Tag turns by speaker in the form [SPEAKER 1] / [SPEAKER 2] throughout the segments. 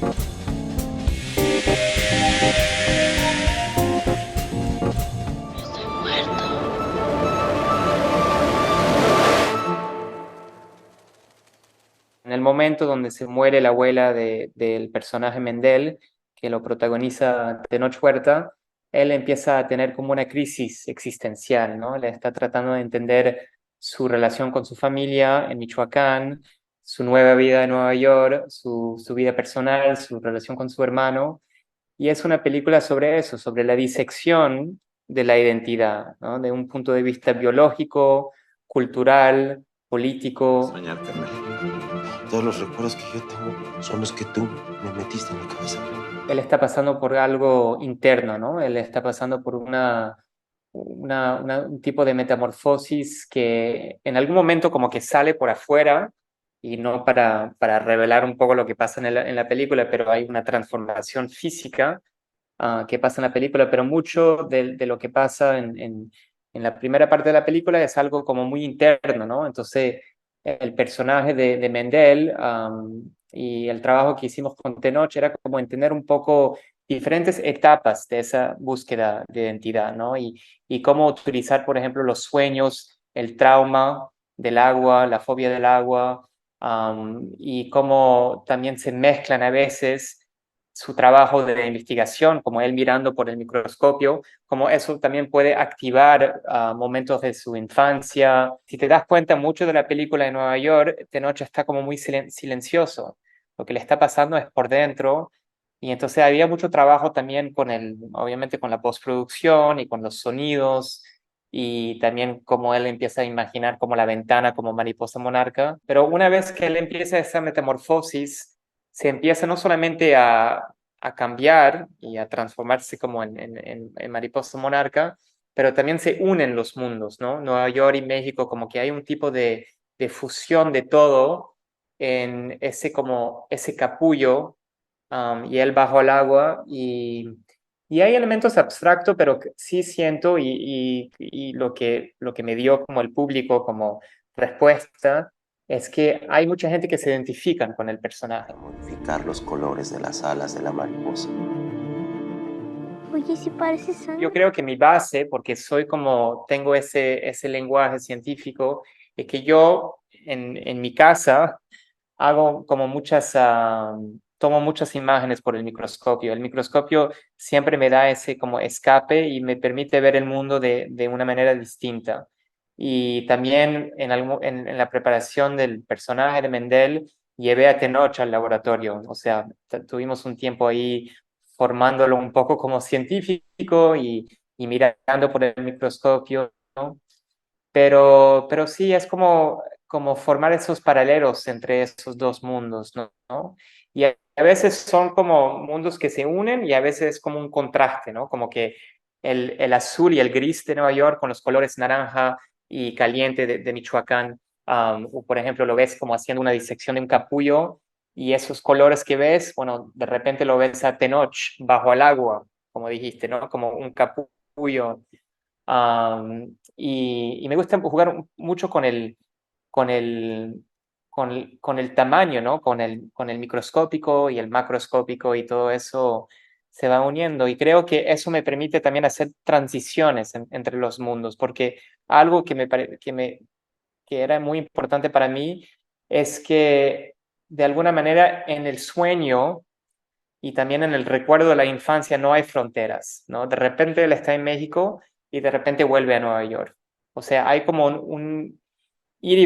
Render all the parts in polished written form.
[SPEAKER 1] Estoy muerto.
[SPEAKER 2] En el momento donde se muere la abuela del personaje Mendel, que lo protagoniza Tenoch Huerta, él empieza a tener como una crisis existencial, ¿no? Le está tratando de entender su relación con su familia en Michoacán, su nueva vida en Nueva York, su vida personal, su relación con su hermano. Y es una película sobre eso, sobre la disección de la identidad, ¿no? De un punto de vista biológico, cultural, político.
[SPEAKER 3] Soñar, carnal. Todos los recuerdos que yo tengo son los que tú me metiste en la cabeza.
[SPEAKER 2] Él está pasando por algo interno, ¿no? Él está pasando por un tipo de metamorfosis que en algún momento como que sale por afuera y no para revelar un poco lo que pasa en la película, pero hay una transformación física que pasa en la película, pero mucho de lo que pasa en la primera parte de la película es algo como muy interno, ¿no? Entonces, el personaje de Mendel y el trabajo que hicimos con Tenoch era como entender un poco diferentes etapas de esa búsqueda de identidad, ¿no? Y cómo utilizar, por ejemplo, los sueños, el trauma del agua, la fobia del agua, y cómo también se mezclan a veces su trabajo de investigación, como él mirando por el microscopio, como eso también puede activar momentos de su infancia. Si te das cuenta, mucho de la película de Nueva York, de noche está como muy silencioso. Lo que le está pasando es por dentro. Y entonces había mucho trabajo también con obviamente con la postproducción y con los sonidos y también como él empieza a imaginar como la ventana como mariposa monarca. Pero una vez que él empieza esa metamorfosis, se empieza no solamente a cambiar y a transformarse como en mariposa monarca, pero también se unen los mundos, ¿no? Nueva York y México, como que hay un tipo de fusión de todo en ese como ese capullo, y él bajo el agua y hay elementos abstractos, pero que sí siento y lo que me dio como el público como respuesta es que hay mucha gente que se identifican con el personaje.
[SPEAKER 3] Para modificar los colores de las alas de la mariposa.
[SPEAKER 1] Oye, si parece
[SPEAKER 2] Yo
[SPEAKER 1] sangre.
[SPEAKER 2] creo que mi base, porque soy como, tengo ese lenguaje científico, es que yo en mi casa hago como tomo muchas imágenes por el microscopio. El microscopio siempre me da ese como escape y me permite ver el mundo de una manera distinta. Y también en la preparación del personaje de Mendel, llevé a Tenoch al laboratorio. O sea, tuvimos un tiempo ahí formándolo un poco como científico y mirando por el microscopio, ¿no? Pero sí, es como formar esos paralelos entre esos dos mundos, ¿no? Y a veces son como mundos que se unen y a veces es como un contraste, ¿no? Como que el azul y el gris de Nueva York con los colores naranja y caliente de Michoacán, o por ejemplo, lo ves como haciendo una disección de un capullo y esos colores que ves, bueno, de repente lo ves a Tenoch bajo el agua, como dijiste, ¿no? Como un capullo. Y me gusta jugar mucho con el, con el tamaño, ¿no? Con el microscópico y el macroscópico y todo eso se va uniendo. Y creo que eso me permite también hacer transiciones entre los mundos, porque algo que era muy importante para mí es que de alguna manera en el sueño y también en el recuerdo de la infancia no hay fronteras, ¿no? De repente él está en México y de repente vuelve a Nueva York. O sea, hay como un ir y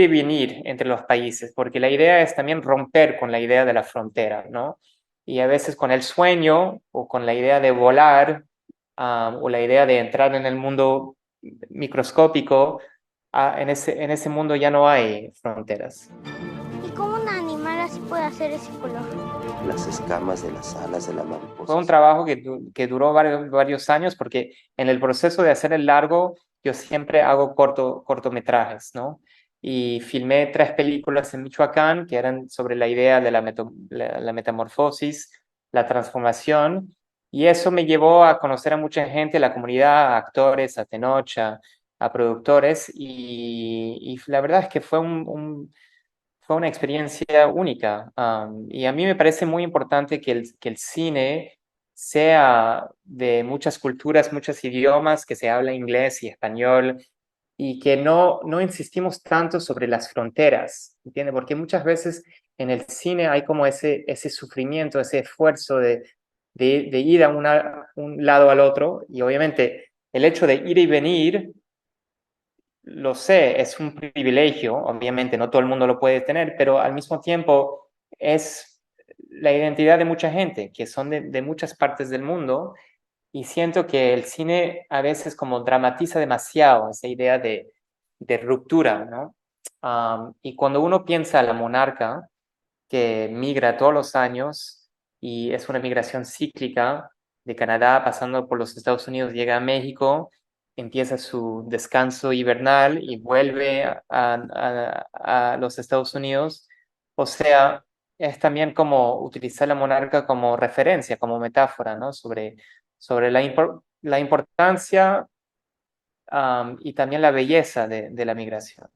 [SPEAKER 2] venir entre los países, porque la idea es también romper con la idea de la frontera, ¿no? Y a veces con el sueño o con la idea de volar, o la idea de entrar en el mundo microscópico, en ese mundo ya no hay fronteras.
[SPEAKER 1] ¿Y cómo un animal así puede hacer ese color?
[SPEAKER 3] Las escamas de las alas de la
[SPEAKER 2] Fue un
[SPEAKER 3] mariposa.
[SPEAKER 2] trabajo que duró varios años porque en el proceso de hacer el largo yo siempre hago cortometrajes, ¿no? Y filmé 3 películas en Michoacán que eran sobre la idea de la metamorfosis, la transformación, y eso me llevó a conocer a mucha gente, la comunidad, a actores, a Tenoch, a productores, y la verdad es que fue una experiencia única. Y a mí me parece muy importante que el cine sea de muchas culturas, muchos idiomas, que se habla inglés y español, y que no insistimos tanto sobre las fronteras, ¿entiendes? Porque muchas veces en el cine hay como ese sufrimiento, ese esfuerzo de ir a un lado al otro, y obviamente el hecho de ir y venir, lo sé, es un privilegio, obviamente no todo el mundo lo puede tener, pero al mismo tiempo es la identidad de mucha gente, que son de muchas partes del mundo, y siento que el cine a veces como dramatiza demasiado esa idea de ruptura, ¿no? Y cuando uno piensa a la monarca, que migra todos los años y es una migración cíclica de Canadá pasando por los Estados Unidos, llega a México, empieza su descanso hibernal y vuelve a los Estados Unidos. O sea, es también como utilizar la monarca como referencia, como metáfora, ¿no? Sobre la importancia y también la belleza de la migración.